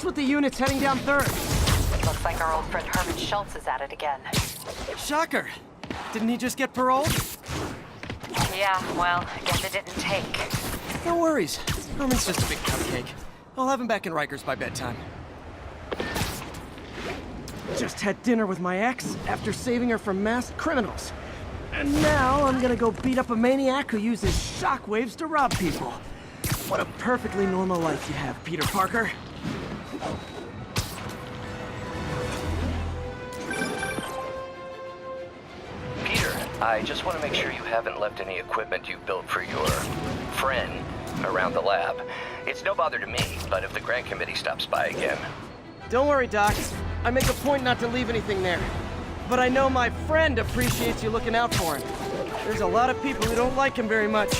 What's with the units heading down 3rd? Looks like our old friend Herman Schultz is at it again. Shocker! Didn't he just get paroled? Yeah, well, I guess it didn't take. No worries. Herman's just a big cupcake. I'll have him back in Rikers by bedtime. Just had dinner with my ex after saving her from masked criminals. And now I'm gonna go beat up a maniac who uses shockwaves to rob people. What a perfectly normal life you have, Peter Parker. Peter, I just want to make sure you haven't left any equipment you built for your friend around the lab. It's no bother to me, but if the grant committee stops by again... Don't worry, Doc. I make a point not to leave anything there. But I know my friend appreciates you looking out for him. There's a lot of people who don't like him very much.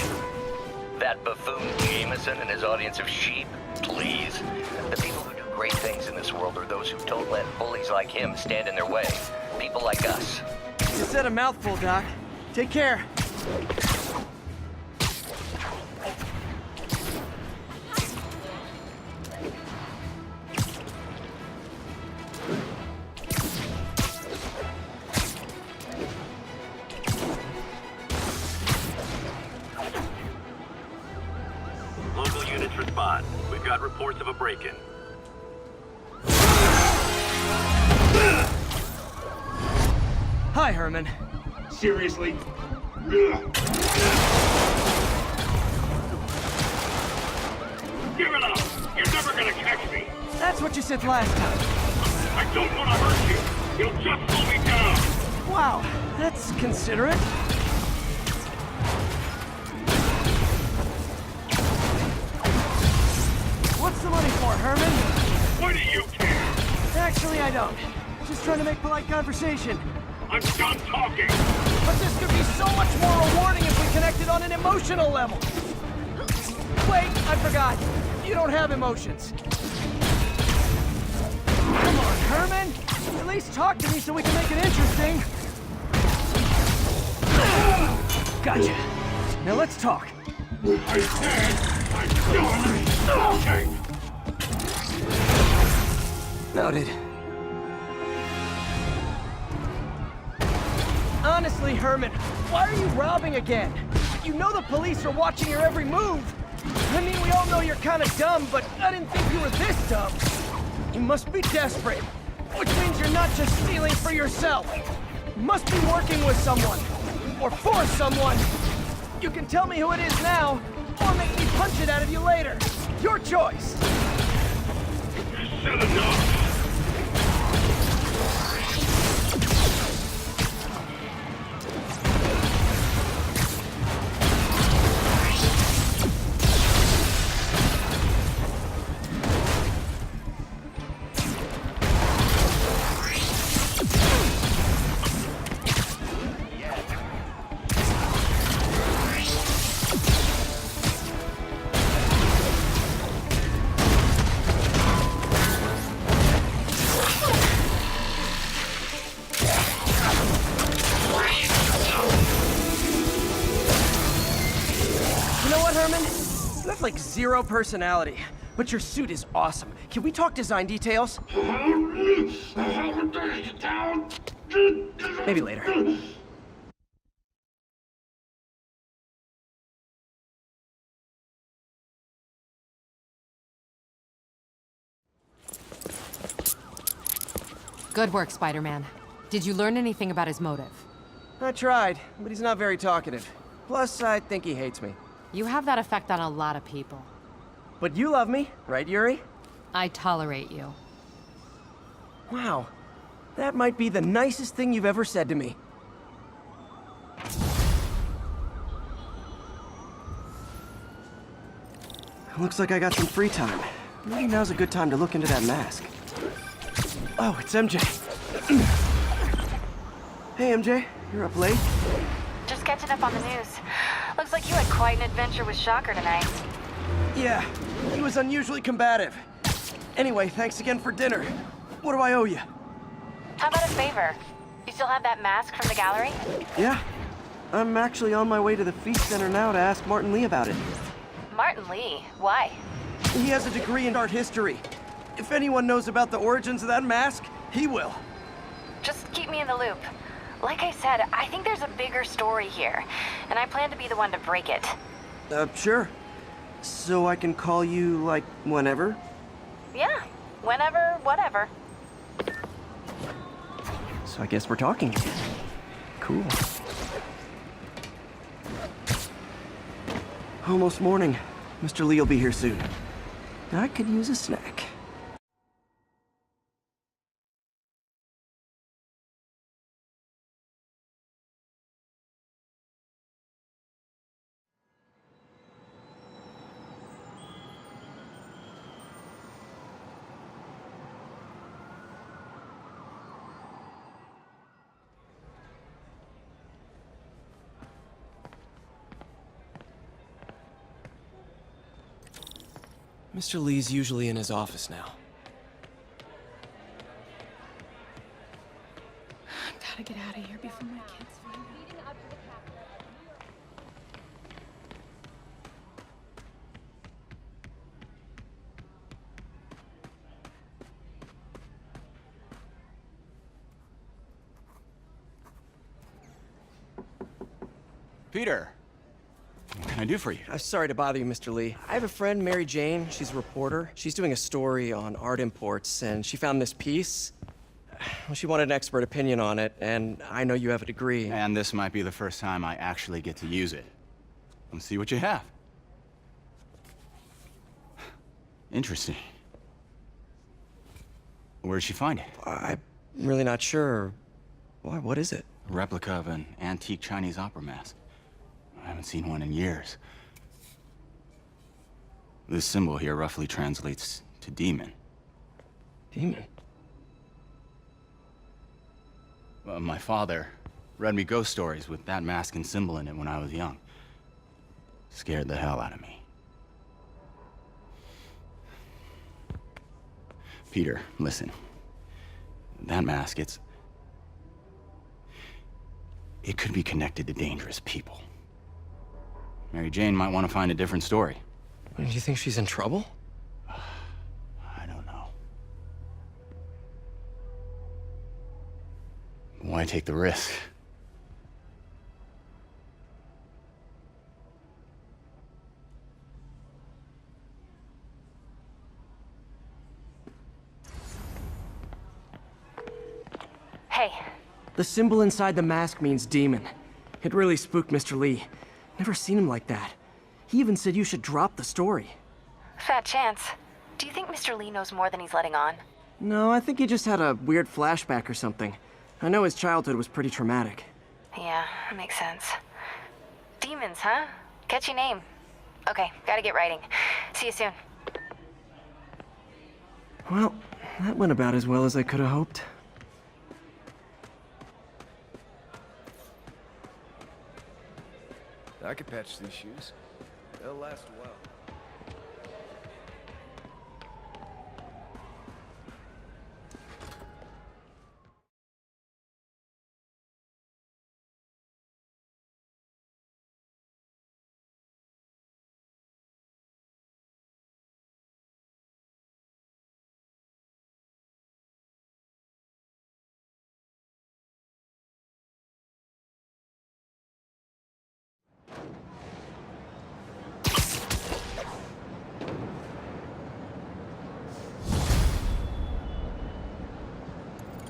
That buffoon Jameson and his audience of sheep? Please. The people who do great things in this world are those who don't let bullies like him stand in their way. People like us. You said a mouthful, Doc. Take care. Local units respond. We've got reports of a break-in. Hi, Herman. Seriously? Give it up! You're never gonna catch me! That's what you said last time. I don't want to hurt you! You'll just slow me down! Wow, that's considerate. What's the money for, Herman? Why do you care? Actually, I don't. Just trying to make polite conversation. I'm done talking! But this could be so much more rewarding if we connected on an emotional level. Wait, I forgot. You don't have emotions. Come on, Herman. At least talk to me so we can make it interesting. Gotcha. Now let's talk. I said I'm done talking! Noted. Honestly, Herman, why are you robbing again? You know the police are watching your every move. I mean, we all know you're kind of dumb, but I didn't think you were this dumb. You must be desperate, which means you're not just stealing for yourself. You must be working with someone, or for someone. You can tell me who it is now, or make me punch it out of you later. Your choice. You said enough! Like zero personality, but your suit is awesome. Can we talk design details? Maybe later. Good work, Spider-Man. Did you learn anything about his motive? I tried, but he's not very talkative. Plus, I think he hates me. You have that effect on a lot of people. But you love me, right, Yuri? I tolerate you. Wow. That might be the nicest thing you've ever said to me. Looks like I got some free time. Maybe now's a good time to look into that mask. Oh, it's MJ. Hey, MJ. You're up late? Just catching up on the news. Looks like you had quite an adventure with Shocker tonight. Yeah, he was unusually combative. Anyway, thanks again for dinner. What do I owe you? How about a favor? You still have that mask from the gallery? Yeah. I'm actually on my way to the Feast Center now to ask Martin Lee about it. Martin Lee? Why? He has a degree in art history. If anyone knows about the origins of that mask, he will. Just keep me in the loop. Like I said, I think there's a bigger story here, and I plan to be the one to break it. Sure. So I can call you, like, whenever? Yeah, whenever, whatever. So I guess we're talking again. Cool. Almost morning. Mr. Lee will be here soon. I could use a snack. Mr. Lee's usually in his office now. Gotta get out of here before my kids find out. Peter, what can I do for you? I'm sorry to bother you, Mr. Lee. I have a friend, Mary Jane. She's a reporter. She's doing a story on art imports, and she found this piece. Well, she wanted an expert opinion on it, and I know you have a degree. And this might be the first time I actually get to use it. Let's see what you have. Interesting. Where did she find it? I'm really not sure. Why, what is it? A replica of an antique Chinese opera mask. I haven't seen one in years. This symbol here roughly translates to demon. Demon? Well, my father read me ghost stories with that mask and symbol in it when I was young. Scared the hell out of me. Peter, listen. That mask, it could be connected to dangerous people. Mary Jane might want to find a different story. Do you think she's in trouble? I don't know. Why take the risk? Hey, The symbol inside the mask means demon. It really spooked Mr. Lee. Never seen him like that. He even said you should drop the story. fat chance. Do you think Mr. Lee knows more than he's letting on? No, I think he just had a weird flashback or something. I know his childhood was pretty traumatic. Yeah, makes sense. Demons, huh? Catchy name. Okay, gotta get writing. See you soon. Well, that went about as well as I could have hoped. I could patch these shoes. They'll last a while.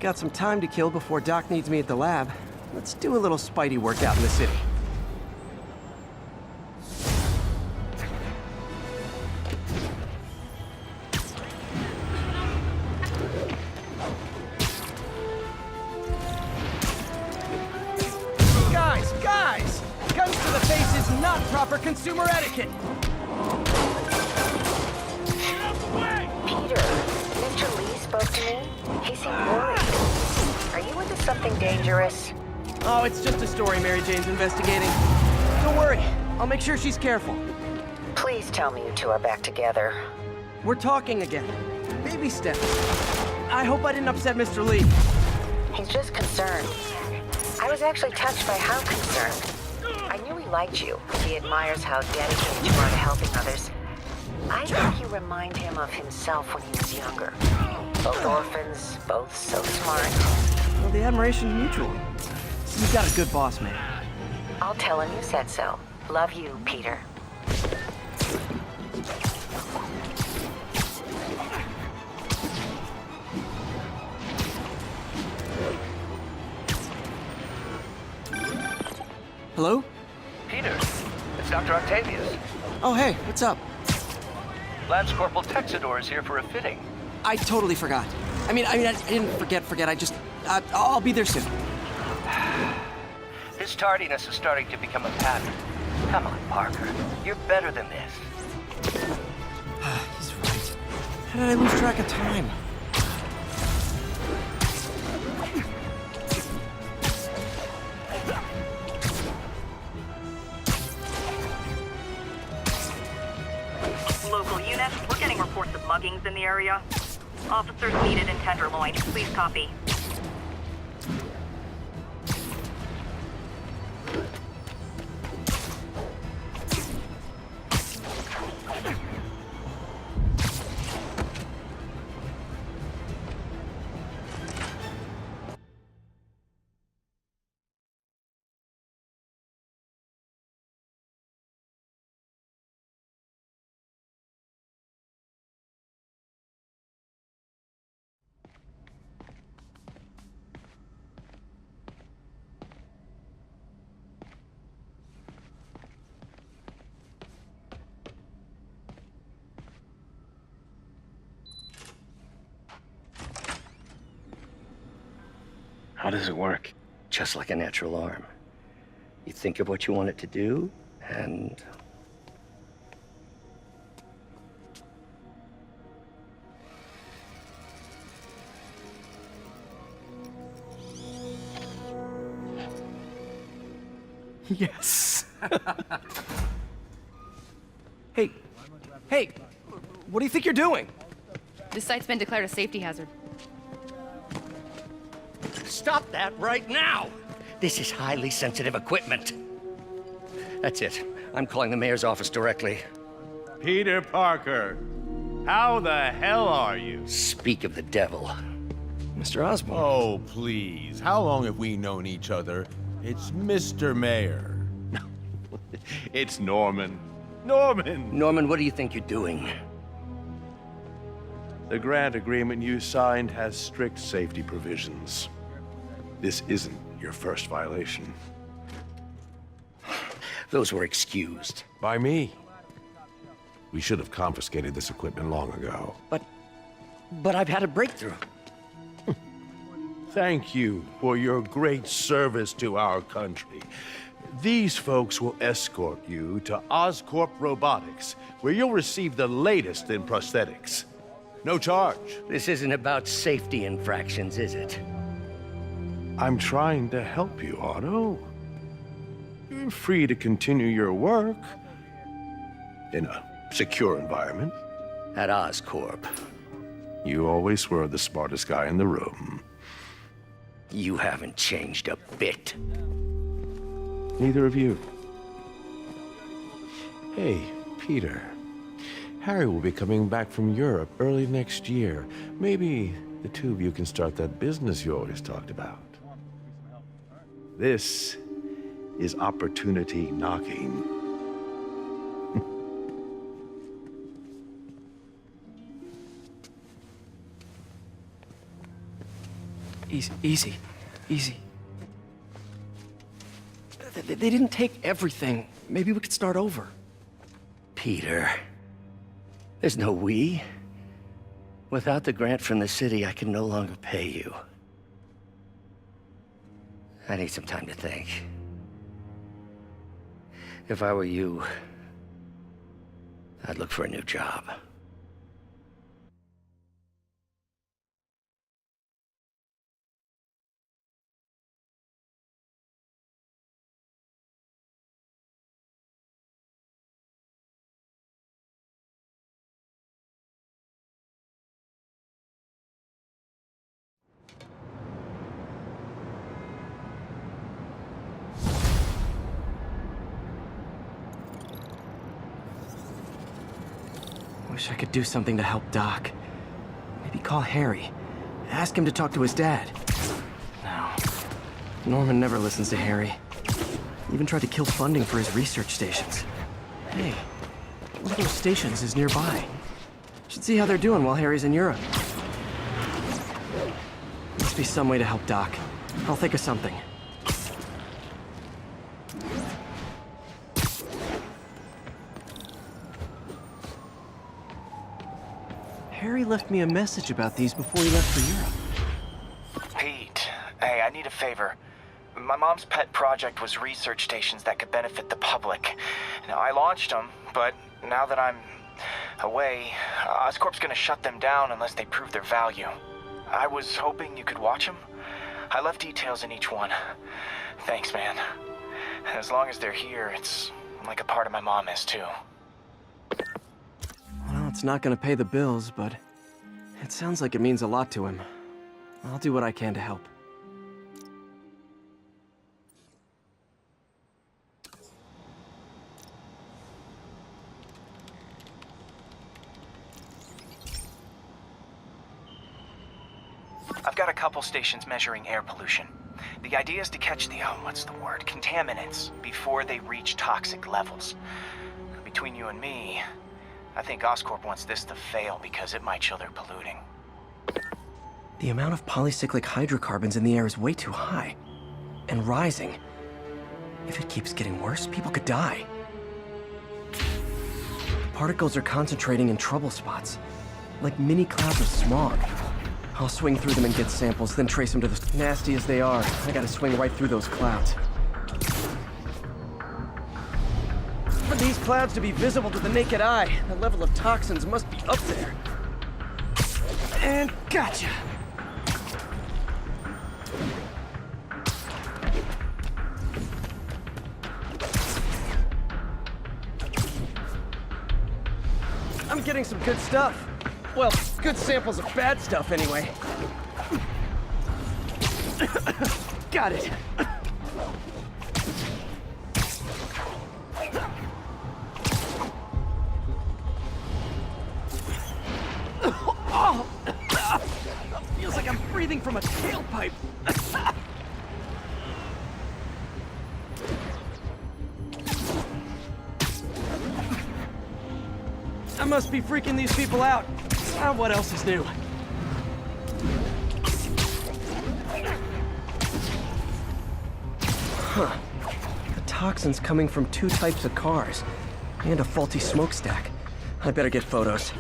Got some time to kill before Doc needs me at the lab. Let's do a little Spidey workout in the city. Guys! Guns to the face is not proper consumer etiquette! Peter, Mr. Lee spoke to me. He seemed worried. Are you into something dangerous? Oh, it's just a story Mary Jane's investigating. Don't worry, I'll make sure she's careful. Please tell me you two are back together. We're talking again. Baby steps. I hope I didn't upset Mr. Lee. He's just concerned. I was actually touched by how concerned. I knew he liked you. He admires how dedicated you are to helping others. I think you remind him of himself when he was younger. Both orphans, both so smart. Well, the admiration's mutual. You've got a good boss, man. I'll tell him you said so. Love you, Peter. Hello? Peter, it's Dr. Octavius. Oh, hey, what's up? Lance Corporal Texador is here for a fitting. I totally forgot. I didn't forget. I'll be there soon. His tardiness is starting to become a pattern. Come on, Parker. You're better than this. He's right. How did I lose track of time? Local units, we're getting reports of muggings in the area. Officers needed in Tenderloin. Please copy. How does it work? Just like a natural arm. You think of what you want it to do, and... Yes. Hey, what do you think you're doing? This site's been declared a safety hazard. Stop that right now! This is highly sensitive equipment. That's it. I'm calling the mayor's office directly. Peter Parker, how the hell are you? Speak of the devil. Mr. Osborn. Oh, please. How long have we known each other? It's Mr. Mayor. It's Norman. Norman, what do you think you're doing? The grant agreement you signed has strict safety provisions. This isn't your first violation. Those were excused. By me. We should have confiscated this equipment long ago. But I've had a breakthrough. Thank you for your great service to our country. These folks will escort you to Oscorp Robotics, where you'll receive the latest in prosthetics. No charge. This isn't about safety infractions, is it? I'm trying to help you, Otto. You're free to continue your work in a secure environment. At Oscorp. You always were the smartest guy in the room. You haven't changed a bit. Neither of you. Hey, Peter. Harry will be coming back from Europe early next year. Maybe the two of you can start that business you always talked about. This is opportunity knocking. Easy. They didn't take everything. Maybe we could start over. Peter, there's no we. Without the grant from the city, I can no longer pay you. I need some time to think. If I were you, I'd look for a new job. Wish I could do something to help Doc. Maybe call Harry. Ask him to talk to his dad. No. Norman never listens to Harry. He even tried to kill funding for his research stations. Hey, one of those stations is nearby. Should see how they're doing while Harry's in Europe. Must be some way to help Doc. I'll think of something. Harry left me a message about these before he left for Europe. Pete, hey, I need a favor. My mom's pet project was research stations that could benefit the public. Now, I launched them, but now that I'm away, Oscorp's gonna shut them down unless they prove their value. I was hoping you could watch them. I left details in each one. Thanks, man. As long as they're here, it's like a part of my mom is, too. Well, it's not gonna pay the bills, but it sounds like it means a lot to him. I'll do what I can to help. I've got a couple stations measuring air pollution. The idea is to catch the, contaminants before they reach toxic levels. Between you and me, I think Oscorp wants this to fail because it might show they're polluting. The amount of polycyclic hydrocarbons in the air is way too high. And rising. If it keeps getting worse, people could die. Particles are concentrating in trouble spots, like mini clouds of smog. I'll swing through them and get samples, then trace them to the... Nasty as they are, I gotta swing right through those clouds. For these clouds to be visible to the naked eye, the level of toxins must be up there. And gotcha! I'm getting some good stuff. Well, good samples of bad stuff, anyway. Got it. Oh, feels like I'm breathing from a tailpipe. I must be freaking these people out. What else is new? Huh. The toxin's coming from 2 types of cars. And a faulty smokestack. I better get photos.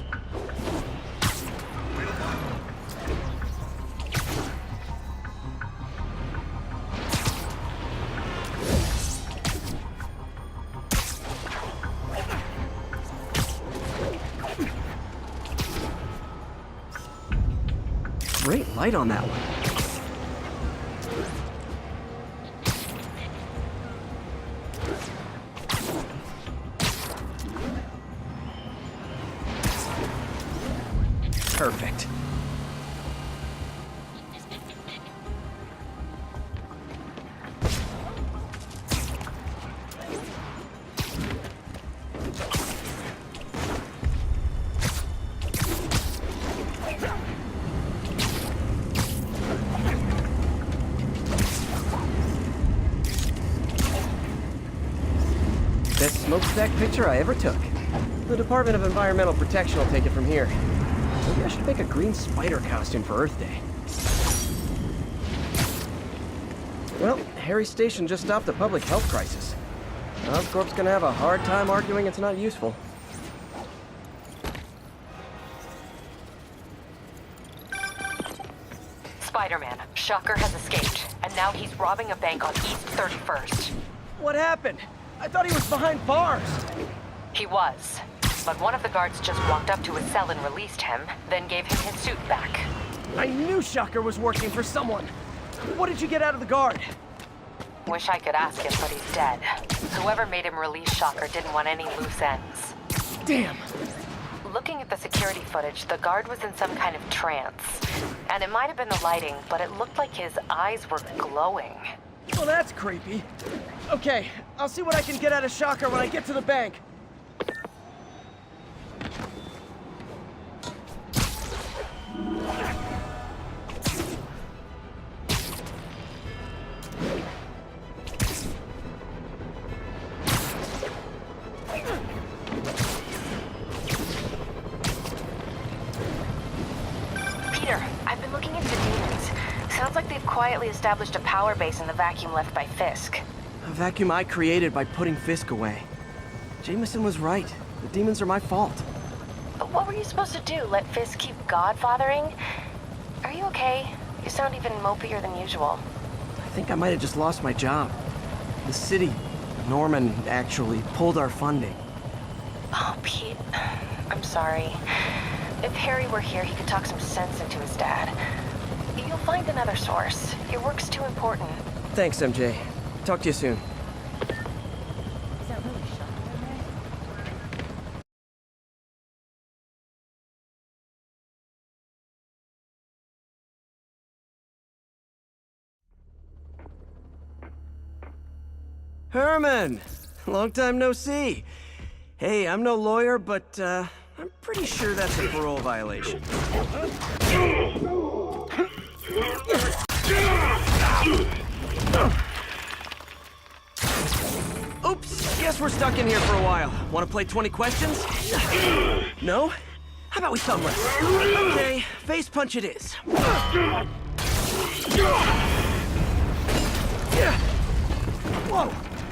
Great light on that one. Perfect. Best smokestack picture I ever took. The Department of Environmental Protection will take it from here. Maybe I should make a green spider costume for Earth Day. Well, Harry's station just stopped a public health crisis. Oscorp's gonna have a hard time arguing it's not useful. Spider-Man, Shocker has escaped, and now he's robbing a bank on East 31st. What happened? I thought he was behind bars. He was, but one of the guards just walked up to his cell and released him, then gave him his suit back. I knew Shocker was working for someone. What did you get out of the guard? Wish I could ask him, but he's dead. Whoever made him release Shocker didn't want any loose ends. Damn. Looking at the security footage, the guard was in some kind of trance. And it might have been the lighting, but it looked like his eyes were glowing. Well, that's creepy. Okay, I'll see what I can get out of Shocker when I get to the bank. quietly established a power base in the vacuum left by Fisk. A vacuum I created by putting Fisk away. Jameson was right. The demons are my fault. But what were you supposed to do? Let Fisk keep godfathering? Are you okay? You sound even mopier than usual. I think I might have just lost my job. The city, Norman, actually pulled our funding. Oh, Pete. I'm sorry. If Harry were here, he could talk some sense into his dad. You'll find another source. Your work's too important. Thanks, MJ. Talk to you soon. Herman! Long time no see. Hey, I'm no lawyer, but I'm pretty sure that's a parole violation. Oops, guess we're stuck in here for a while. Want to play 20 questions? No? How about we thumb wrestle? Okay, face punch it is. Whoa!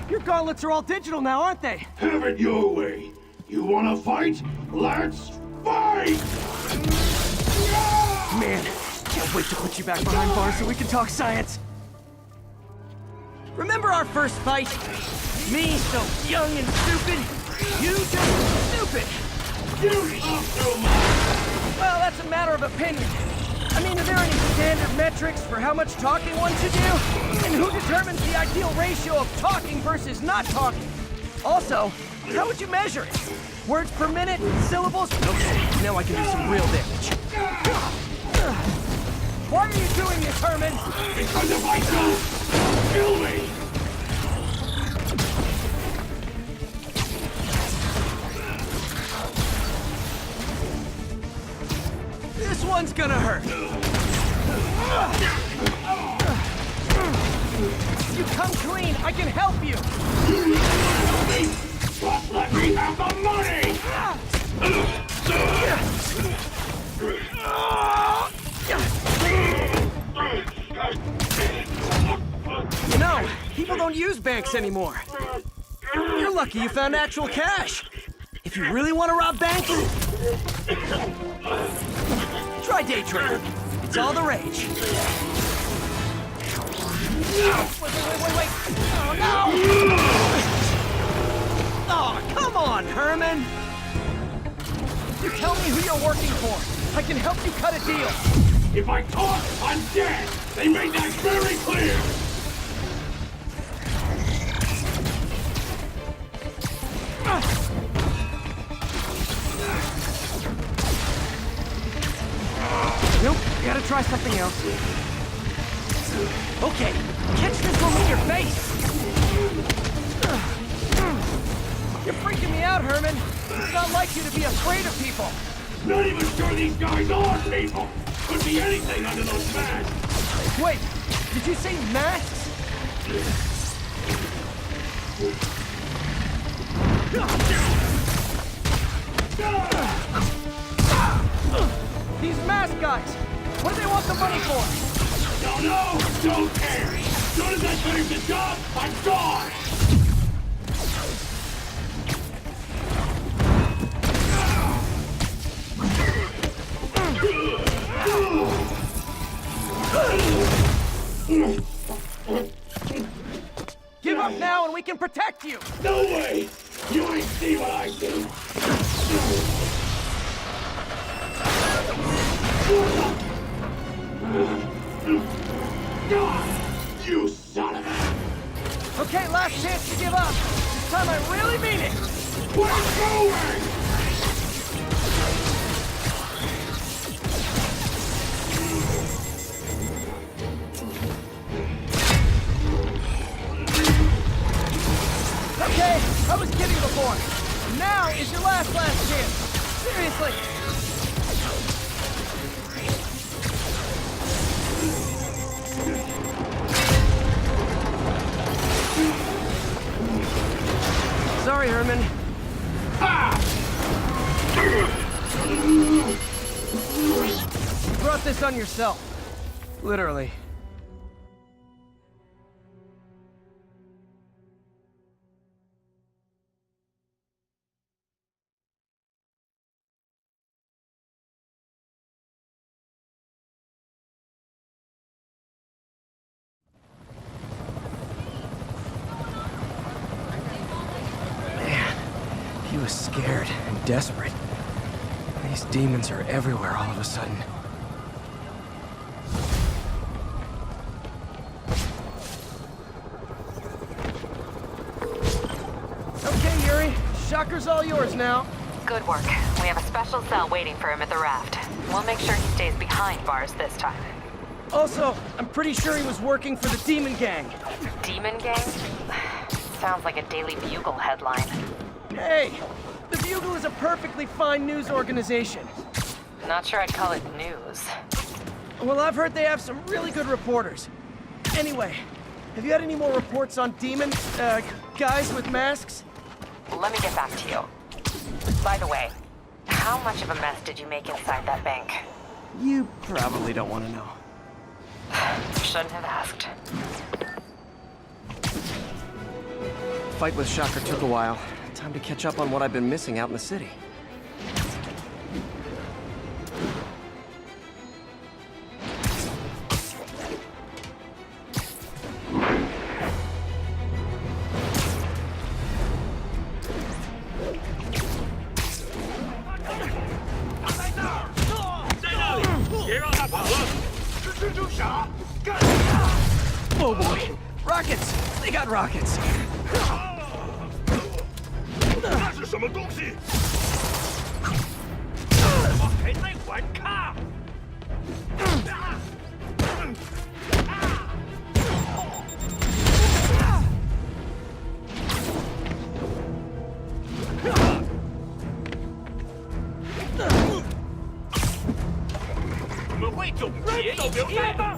Your gauntlets are all digital now, aren't they? Have it your way. You wanna fight? Let's fight! Man, can't wait to put you back behind bars so we can talk science. Remember our first fight? Me so young and stupid, you just stupid. You talk too much! Well, that's a matter of opinion. I mean, are there any standard metrics for how much talking one should do? And who determines the ideal ratio of talking versus not talking? Also, how would you measure it? Words per minute? Syllables? Okay, now I can do some real damage. Why are you doing this, Herman? Because if I don't, kill me! This one's gonna hurt. You come clean, I can help you. But let me have the money! You know, people don't use banks anymore. You're lucky you found actual cash. If you really want to rob banks, try day trading. It's all the rage. Wait. Oh, no! Oh, come on, Herman! You tell me who you're working for. I can help you cut a deal. If I talk, I'm dead! They made that very clear! Nope, gotta try something else. Okay, catch this one with your face! You're freaking me out, Herman. It's not like you to be afraid of people. Not even sure these guys are people! Could be anything under those masks! Wait, did you say masks? These mask guys! What do they want the money for? Don't know! Don't care! As soon as I finish the job, I'm gone! Give up now and we can protect you! No way! You ain't see what I do! You son of a... Okay, last chance to give up. This time I really mean it! We're going! Okay, I was kidding before. Now is your last chance. Seriously. Sorry, Herman. You brought this on yourself. Literally. was scared and desperate. These demons are everywhere all of a sudden. Okay, Yuri. Shocker's all yours now. Good work. We have a special cell waiting for him at the raft. We'll make sure he stays behind bars this time. Also, I'm pretty sure he was working for the Demon Gang. Demon Gang? Sounds like a Daily Bugle headline. Hey, the Bugle is a perfectly fine news organization. Not sure I'd call it news. Well, I've heard they have some really good reporters. Anyway, have you had any more reports on demon, guys with masks? Let me get back to you. By the way, how much of a mess did you make inside that bank? You probably don't want to know. Shouldn't have asked. Fight with Shocker took a while. Time to catch up on what I've been missing out in the city. Oh boy! Rockets! They got rockets! 那是什么东西？我还在反抗！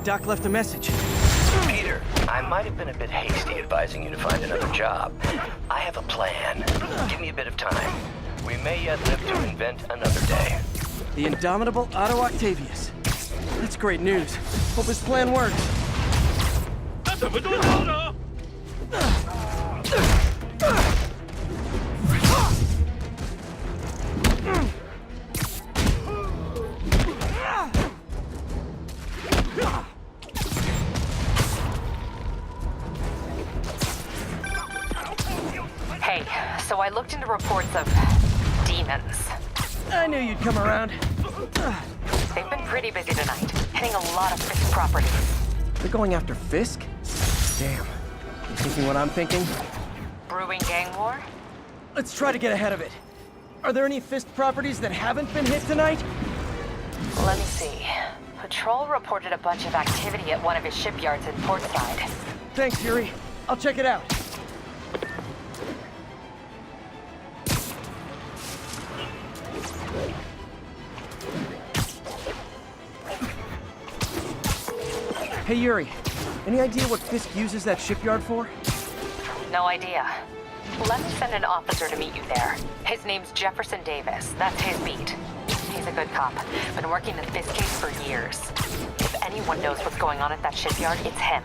Doc left a message. Peter, I might have been a bit hasty advising you to find another job. I have a plan. Give me a bit of time. We may yet live to invent another day. The indomitable Otto Octavius. That's great news. Hope his plan works. 那怎么做到呢？ Hey, so I looked into reports of demons. I knew you'd come around. They've been pretty busy tonight, hitting a lot of Fisk properties. They're going after Fisk? Damn. You thinking what I'm thinking? Brewing gang war? Let's try to get ahead of it. Are there any Fisk properties that haven't been hit tonight? Let me see. Patrol reported a bunch of activity at one of his shipyards in Portside. Thanks, Yuri. I'll check it out. Hey, Yuri. Any idea what Fisk uses that shipyard for? No idea. Let me send an officer to meet you there. His name's Jefferson Davis. That's his beat. He's a good cop. Been working the Fisk case for years. If anyone knows what's going on at that shipyard, it's him.